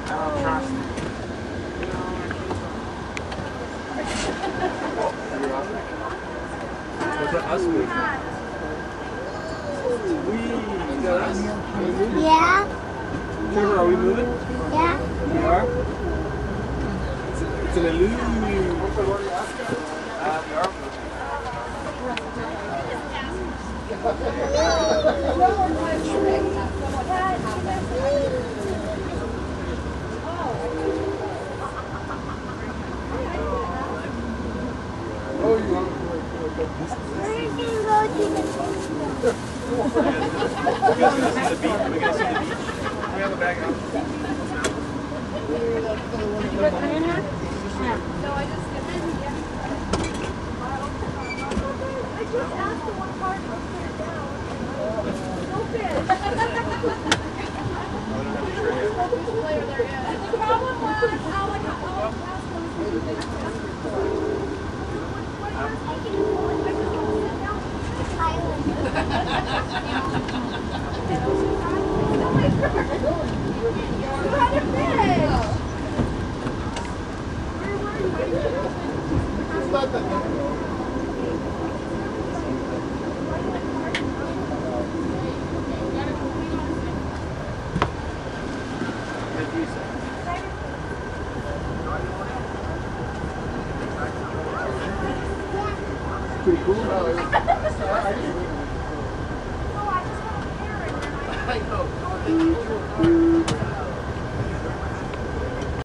I don't trust you. What's that us with? Is that us? Yeah. Trevor, are we moving? Yeah. We are? It's an illusion. We are moving. Oh, you want to go to the We're going to go to the You guys gonna see the beach? Are we gonna see the beach? We have a bag out. No, I just asked the one part upstairs down. No fish. The problem was how like Pretty cool. I know.